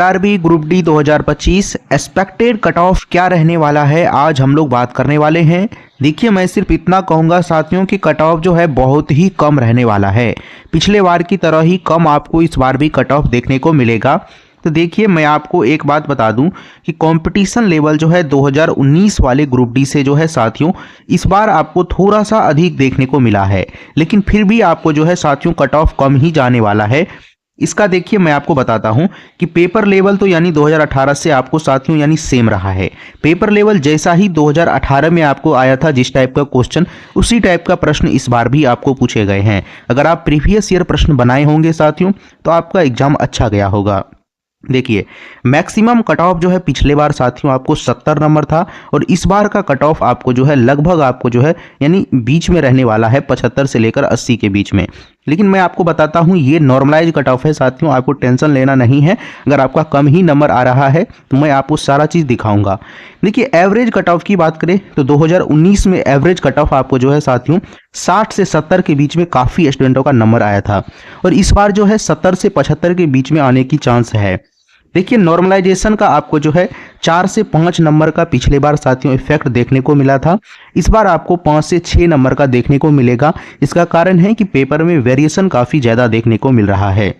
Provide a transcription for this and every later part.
RB group D 2025 expected cut off क्या रहने वाला है, आज हम लोग बात करने वाले हैं। देखिए, मैं सिर्फ इतना कहूंगा साथियों कि कट ऑफ जो है बहुत ही कम रहने वाला है। पिछले बार की तरह ही कम आपको इस बार भी कट ऑफ देखने को मिलेगा। तो देखिए, मैं आपको एक बात बता दूं कि कंपटीशन लेवल जो है 2019 वाले ग्रुप डी से जो है साथियों, इस बार आपको थोड़ा सा अधिक देखने को मिला है, लेकिन फिर भी आपको जो है साथियों कट ऑफ कम ही जाने वाला है। इसका देखिए मैं आपको बताता हूं कि पेपर लेवल तो यानी 2018 से आपको साथियों यानी सेम रहा है। पेपर लेवल जैसा ही 2018 में आपको आया था, जिस टाइप का क्वेश्चन, उसी टाइप का प्रश्न इस बार भी आपको पूछे गए हैं। अगर आप प्रीवियस ईयर प्रश्न बनाए होंगे साथियों तो आपका एग्जाम अच्छा गया होगा। देखिए, मैक्सिमम कट ऑफ जो है पिछले बार साथियों आपको 70 नंबर था, और इस बार का कट ऑफ आपको जो है लगभग आपको जो है यानी बीच में रहने वाला है, 75 से लेकर 80 के बीच में। लेकिन मैं आपको बताता हूं ये नॉर्मलाइज कट ऑफ है साथियों, आपको टेंशन लेना नहीं है। अगर आपका कम ही नंबर आ रहा है तो मैं आपको सारा चीज़ दिखाऊंगा। देखिए, एवरेज कट ऑफ की बात करें तो 2019 में एवरेज कट ऑफ आपको जो है साथियों 60 से 70 के बीच में काफ़ी स्टूडेंटों का नंबर आया था, और इस बार जो है 70 से 75 के बीच में आने की चांस है। देखिए, नॉर्मलाइजेशन का आपको जो है 4 से 5 नंबर का पिछले बार साथियों इफेक्ट देखने को मिला था, इस बार आपको 5 से 6 नंबर का देखने को मिलेगा। इसका कारण है कि पेपर में वेरिएशन काफ़ी ज़्यादा देखने को मिल रहा है।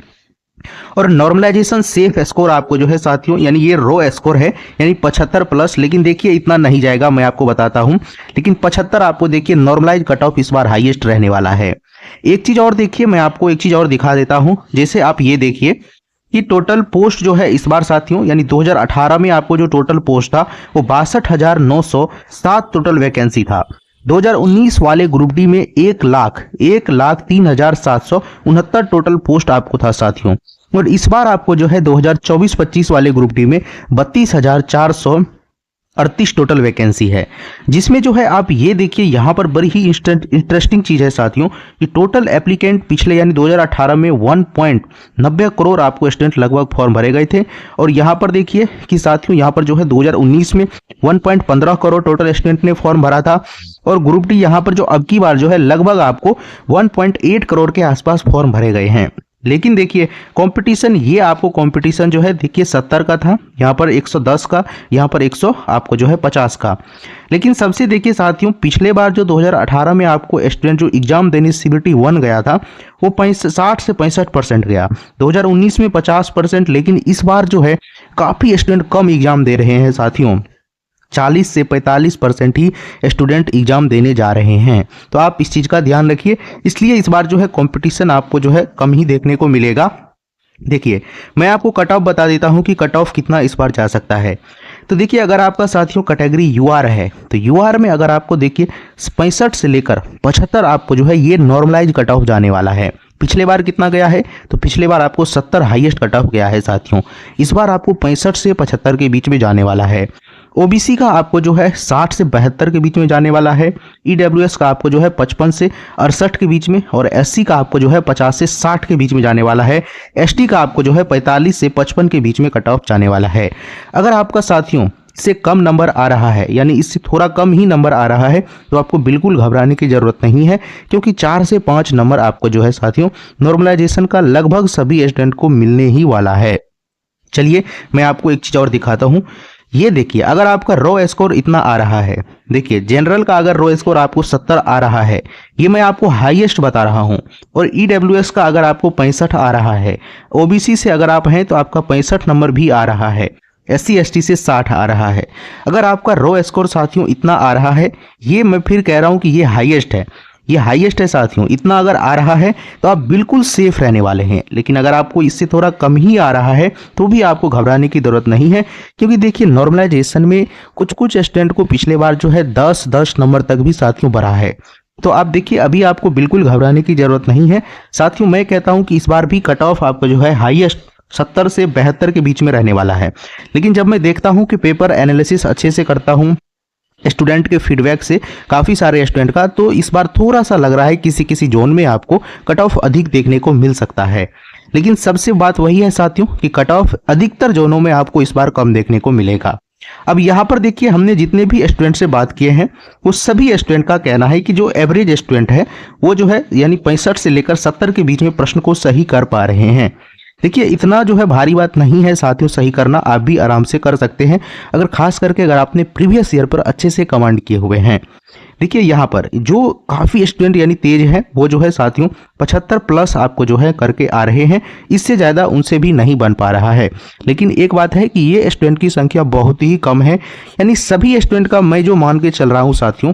और नॉर्मलाइजेशन सेफ स्कोर आपको जो है साथियों यानी ये रो स्कोर है यानी 75 प्लस, लेकिन देखिए इतना नहीं जाएगा, मैं आपको बताता हूं। लेकिन 75 आपको देखिए नॉर्मलाइज कट ऑफ इस बार हाईएस्ट रहने वाला है। एक चीज़ और देखिए, मैं आपको एक चीज़ और दिखा देता हूं। जैसे आप ये देखिए कि टोटल पोस्ट जो है इस बार साथियों यानी 2018 में आपको जो टोटल पोस्ट था वो 62,907 टोटल वैकेंसी था। 2019 वाले ग्रुप डी में 1,03,769 टोटल पोस्ट आपको था साथियों, और इस बार आपको जो है 2024-25 वाले ग्रुप डी में 32,438 टोटल वैकेंसी है। जिसमें जो है आप ये देखिए, यहाँ पर बड़ी ही इंटरेस्टिंग चीज़ है साथियों कि टोटल एप्लीकेंट पिछले यानी 2018 में 1.90 करोड़ आपको स्टूडेंट लगभग फॉर्म भरे गए थे, और यहाँ पर देखिए कि साथियों यहाँ पर जो है 2019 में 1.15 करोड़ टोटल स्टूडेंट ने फॉर्म भरा था, और ग्रुप डी यहाँ पर जो अब की बार जो है लगभग आपको 1.8 करोड़ के आसपास फॉर्म भरे गए हैं। लेकिन देखिए कंपटीशन, ये आपको कंपटीशन जो है देखिए 70 का था, यहाँ पर 110 का, यहाँ पर 100 आपको जो है 50 का। लेकिन सबसे देखिए साथियों, पिछले बार जो 2018 में आपको स्टूडेंट जो एग्जाम देने CBT 1 गया था वो 60 से 65% गया, 2019 में 50%। लेकिन इस बार जो है काफ़ी स्टूडेंट कम एग्जाम दे रहे हैं साथियों, 40 से 45% ही स्टूडेंट एग्जाम देने जा रहे हैं। तो आप इस चीज़ का ध्यान रखिए, इसलिए इस बार जो है कंपटीशन आपको जो है कम ही देखने को मिलेगा। देखिए, मैं आपको कट ऑफ बता देता हूं कि कट ऑफ कितना इस बार जा सकता है। तो देखिए, अगर आपका साथियों कैटेगरी UR है तो UR में अगर आपको देखिए 65 से लेकर 75 आपको जो है ये नॉर्मलाइज कट ऑफ जाने वाला है। पिछले बार कितना गया है तो पिछले बार आपको 70 हाईएस्ट कट ऑफ गया है साथियों, इस बार आपको 65 से 75 के बीच में जाने वाला है। OBC का आपको जो है 60 से 72 के बीच में जाने वाला है। EWS का आपको जो है 55 से 68 के बीच में, और SC का आपको जो है 50 से 60 के बीच में जाने वाला है। ST का आपको जो है 45 से 55 के बीच में कट ऑफ जाने वाला है। अगर आपका साथियों इससे कम नंबर आ रहा है यानी इससे थोड़ा कम ही नंबर आ रहा है तो आपको बिल्कुल घबराने की ज़रूरत नहीं है, क्योंकि 4 से 5 नंबर आपको जो है साथियों नॉर्मलाइजेशन का लगभग सभी स्टूडेंट को मिलने ही वाला है। चलिए मैं आपको एक चीज़ और दिखाता हूँ। ये देखिए, अगर आपका रो स्कोर इतना आ रहा है, देखिए जनरल का अगर रो स्कोर आपको 70 आ रहा है, ये मैं आपको हाईएस्ट बता रहा हूँ, और EWS का अगर आपको 65 आ रहा है, OBC से अगर आप हैं तो आपका 65 नंबर भी आ रहा है, SC ST से 60 आ रहा है। अगर आपका रो स्कोर साथियों इतना आ रहा है, ये मैं फिर कह रहा हूँ कि ये हाईएस्ट है, ये हाईएस्ट है साथियों। इतना अगर आ रहा है तो आप बिल्कुल सेफ रहने वाले हैं। लेकिन अगर आपको इससे थोड़ा कम ही आ रहा है तो भी आपको घबराने की ज़रूरत नहीं है, क्योंकि देखिए नॉर्मलाइजेशन में कुछ स्टूडेंट को पिछले बार जो है 10 नंबर तक भी साथियों बढ़ा है। तो आप देखिए, अभी आपको बिल्कुल घबराने की ज़रूरत नहीं है साथियों। मैं कहता हूँ कि इस बार भी कट ऑफ आपको जो है हाईएस्ट 70 से 72 के बीच में रहने वाला है। लेकिन जब मैं देखता हूँ कि पेपर एनालिसिस अच्छे से करता हूँ स्टूडेंट के फीडबैक से, काफ़ी सारे स्टूडेंट का, तो इस बार थोड़ा सा लग रहा है किसी जोन में आपको कट ऑफ अधिक देखने को मिल सकता है। लेकिन सबसे बात वही है साथियों कि कट ऑफ अधिकतर जोनों में आपको इस बार कम देखने को मिलेगा। अब यहाँ पर देखिए, हमने जितने भी स्टूडेंट से बात किए हैं वो सभी स्टूडेंट का कहना है कि जो एवरेज स्टूडेंट है वो जो है यानी 65 से लेकर 70 के बीच में प्रश्न को सही कर पा रहे हैं। देखिए इतना जो है भारी बात नहीं है साथियों, सही करना आप भी आराम से कर सकते हैं, अगर खास करके अगर आपने प्रीवियस ईयर पर अच्छे से कमांड किए हुए हैं। देखिए यहाँ पर जो काफ़ी स्टूडेंट यानी तेज है वो जो है साथियों 75 प्लस आपको जो है करके आ रहे हैं, इससे ज़्यादा उनसे भी नहीं बन पा रहा है। लेकिन एक बात है कि ये स्टूडेंट की संख्या बहुत ही कम है, यानी सभी स्टूडेंट का मैं जो मान के चल रहा हूँ साथियों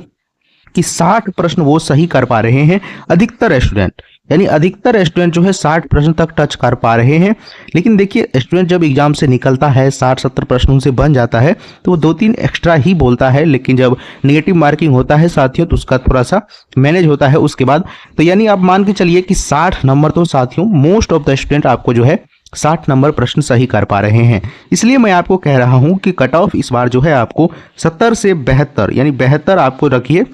कि 60 प्रश्न वो सही कर पा रहे हैं, अधिकतर स्टूडेंट, यानी अधिकतर स्टूडेंट जो है 60 प्रश्न तक टच कर पा रहे हैं। लेकिन देखिए स्टूडेंट जब एग्जाम से निकलता है 60-70 प्रश्नों से बन जाता है तो वो 2-3 एक्स्ट्रा ही बोलता है, लेकिन जब नेगेटिव मार्किंग होता है साथियों तो उसका थोड़ा सा मैनेज होता है उसके बाद। तो यानी आप मान के चलिए कि 60 नंबर तो साथियों मोस्ट ऑफ द स्टूडेंट आपको जो है 60 नंबर प्रश्न सही कर पा रहे हैं। इसलिए मैं आपको कह रहा हूं कि कट ऑफ इस बार जो है आपको 70 से 72 यानी 72 आपको रखिए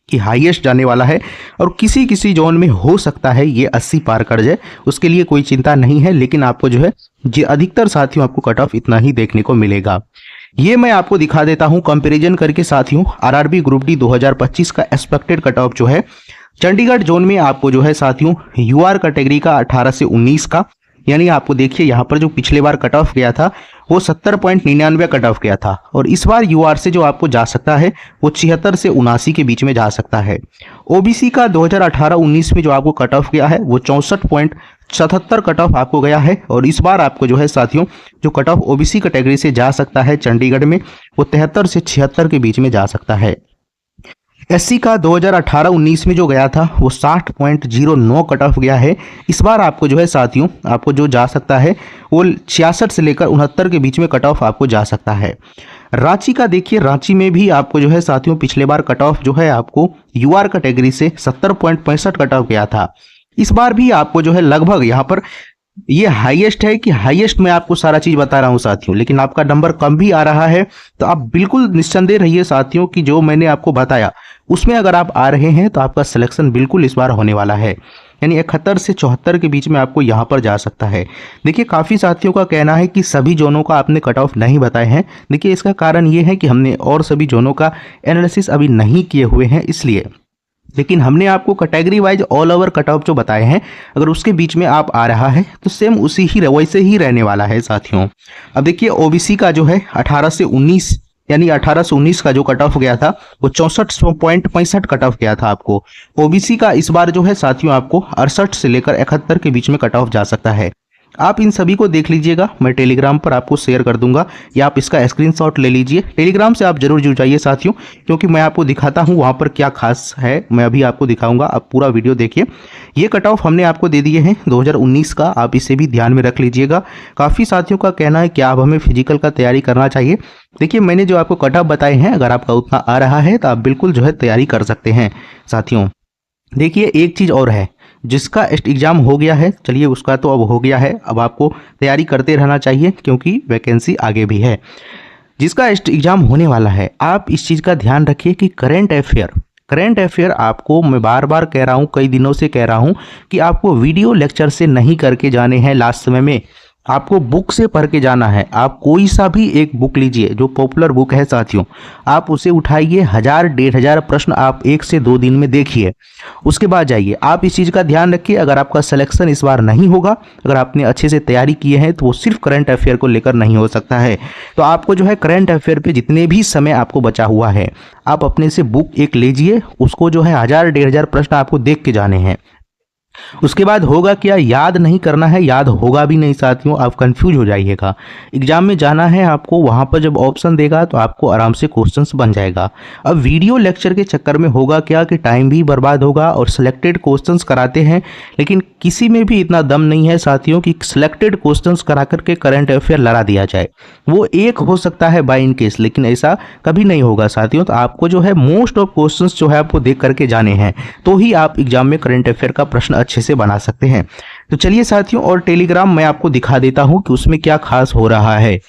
कि हाईएस्ट जाने वाला है, और किसी किसी जोन में हो सकता है ये 80 पार कर जाए, उसके लिए कोई चिंता नहीं है। लेकिन आपको जो है अधिकतर साथियों आपको कट ऑफ इतना ही देखने को मिलेगा। ये मैं आपको दिखा देता हूं कंपैरिजन करके साथियों, आरआरबी ग्रुप डी 2025 का एक्सपेक्टेड कट ऑफ जो है चंडीगढ़ जोन में आपको जो है साथियों यूआर कैटेगरी का 18 से 19 का, यानी आपको देखिए यहाँ पर जो पिछले बार कट ऑफ गया था वो 70.99 कट ऑफ गया था, और इस बार यूआर से जो आपको जा सकता है वो 76 से 79 के बीच में जा सकता है। ओबीसी का 2018-19 में जो आपको कट ऑफ गया है वो 64.77 कट ऑफ आपको गया है, और इस बार आपको जो है साथियों जो कट ऑफ ओबीसी कैटेगरी से जा सकता है चंडीगढ़ में वो 73 से 76 के बीच में जा सकता है। एससी का 2018-19 में जो गया था वो 60.09 कट ऑफ गया है, इस बार आपको जो है साथियों आपको जो जा सकता है वो 66 से लेकर 69 के बीच में कट ऑफ आपको जा सकता है। रांची का देखिए, रांची में भी आपको जो है साथियों पिछले बार कट ऑफ जो है आपको यूआर कैटेगरी से 70.65 कट ऑफ गया था, इस बार भी आपको जो है लगभग यहाँ पर ये हाईएस्ट है कि हाईएस्ट मैं आपको सारा चीज बता रहा हूं साथियों, लेकिन आपका नंबर कम भी आ रहा है तो आप बिल्कुल निस्संदेह रहिए साथियों कि जो मैंने आपको बताया उसमें अगर आप आ रहे हैं तो आपका सिलेक्शन बिल्कुल इस बार होने वाला है, यानी 71 से 74 के बीच में आपको यहां पर जा सकता है। देखिए काफ़ी साथियों का कहना है कि सभी जोनों का आपने कट ऑफ नहीं बताए हैं। देखिए इसका कारण ये है कि हमने और सभी जोनों का एनालिसिस अभी नहीं किए हुए हैं इसलिए, लेकिन हमने आपको category wise all over cut off जो बताए हैं, अगर उसके बीच में आप आ रहा है तो सेम उसी ही वैसे ही रहने वाला है साथियों। अब देखिए ओबीसी का जो है 18 से 19 यानी 18 से 19 का जो कट ऑफ गया था वो 64.65 कट ऑफ गया था आपको। ओबीसी का इस बार जो है साथियों आपको 68 से लेकर 71 के बीच में कट ऑफ जा सकता है। आप इन सभी को देख लीजिएगा, मैं टेलीग्राम पर आपको शेयर कर दूंगा या आप इसका स्क्रीनशॉट ले लीजिए। टेलीग्राम से आप जरूर जुड़ जाइए साथियों, क्योंकि मैं आपको दिखाता हूं वहां पर क्या खास है, मैं अभी आपको दिखाऊंगा। आप पूरा वीडियो देखिए। ये कट ऑफ हमने आपको दे दिए हैं 2019 का, आप इसे भी ध्यान में रख लीजिएगा। काफ़ी साथियों का कहना है कि आप हमें फिजिकल का तैयारी करना चाहिए। देखिए मैंने जो आपको कट ऑफ बताए हैं, अगर आपका उतना आ रहा है तो आप बिल्कुल जो है तैयारी कर सकते हैं साथियों। देखिए एक चीज़ और है, जिसका एग्ज़ाम हो गया है, चलिए उसका तो अब हो गया है, अब आपको तैयारी करते रहना चाहिए क्योंकि वैकेंसी आगे भी है। जिसका एग्ज़ाम होने वाला है, आप इस चीज़ का ध्यान रखिए कि करंट अफेयर आपको मैं बार बार कह रहा हूँ, कई दिनों से कह रहा हूँ कि आपको वीडियो लेक्चर से नहीं करके जाने हैं लास्ट समय में, आपको बुक से पढ़ के जाना है। आप कोई सा भी एक बुक लीजिए जो पॉपुलर बुक है साथियों, आप उसे उठाइए, 1000-1500 प्रश्न आप 1 से 2 दिन में देखिए, उसके बाद जाइए। आप इस चीज़ का ध्यान रखिए, अगर आपका सिलेक्शन इस बार नहीं होगा, अगर आपने अच्छे से तैयारी की है तो वो सिर्फ करंट अफेयर को लेकर नहीं हो सकता है। तो आपको जो है करंट अफेयर पे जितने भी समय आपको बचा हुआ है, आप अपने से बुक एक लीजिए, उसको जो है 1000-1500 प्रश्न आपको देख के जाने हैं। उसके बाद होगा क्या, याद नहीं करना है, याद होगा भी नहीं साथियों, आप कंफ्यूज हो जाइएगा। एग्जाम में जाना है आपको, वहां पर जब ऑप्शन देगा तो आपको आराम से क्वेश्चंस बन जाएगा। अब वीडियो लेक्चर के चक्कर में होगा क्या कि टाइम भी बर्बाद होगा और सिलेक्टेड क्वेश्चंस कराते हैं, लेकिन किसी में भी इतना दम नहीं है साथियों कि सिलेक्टेड क्वेश्चंस करा करके करंट अफेयर लड़ा दिया जाए। वो एक हो सकता है बाय इन केस, लेकिन ऐसा कभी नहीं होगा साथियों। तो आपको जो है मोस्ट ऑफ क्वेश्चंस जो है आपको देख करके जाने हैं, तो ही आप एग्जाम में करंट अफेयर का प्रश्न अच्छे से बना सकते हैं। तो चलिए साथियों, और टेलीग्राम मैं आपको दिखा देता हूं कि उसमें क्या खास हो रहा है।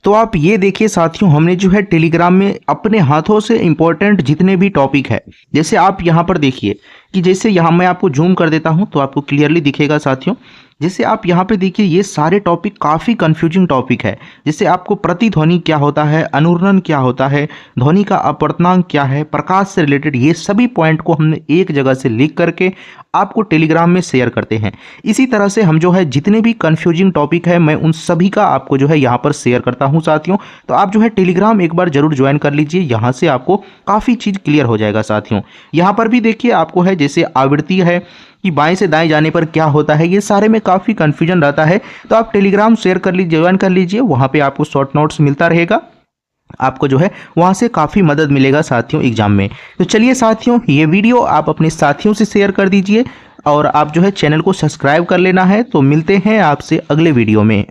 तो आप ये देखिए साथियों, हमने जो है टेलीग्राम में अपने हाथों से इंपॉर्टेंट जितने भी टॉपिक है, जैसे आप यहां पर देखिए कि जैसे यहां मैं आपको जूम कर देता हूं तो आपको क्लियरली दिखेगा साथियों। जैसे आप यहाँ पे देखिए, ये सारे टॉपिक काफ़ी कंफ्यूजिंग टॉपिक है। जैसे आपको प्रतिध्वनि क्या होता है, अनुरणन क्या होता है, ध्वनि का अपवर्तनांक क्या है, प्रकाश से रिलेटेड, ये सभी पॉइंट को हमने एक जगह से लिख करके आपको टेलीग्राम में शेयर करते हैं। इसी तरह से हम जो है जितने भी कंफ्यूजिंग टॉपिक है मैं उन सभी का आपको जो है यहाँ पर शेयर करता हूँ साथियों। तो आप जो है टेलीग्राम एक बार जरूर ज्वाइन कर लीजिए, यहाँ से आपको काफ़ी चीज़ क्लियर हो जाएगा साथियों। यहाँ पर भी देखिए आपको है जैसे आवृत्ति है कि बाएं से दाएं जाने पर क्या होता है, ये सारे में काफ़ी कन्फ्यूजन रहता है। तो आप टेलीग्राम शेयर कर लीजिए, ज्वाइन कर लीजिए, वहाँ पे आपको शॉर्ट नोट्स मिलता रहेगा, आपको जो है वहाँ से काफ़ी मदद मिलेगा साथियों एग्जाम में। तो चलिए साथियों, ये वीडियो आप अपने साथियों से शेयर कर दीजिए और आप जो है चैनल को सब्सक्राइब कर लेना है। तो मिलते हैं आपसे अगले वीडियो में।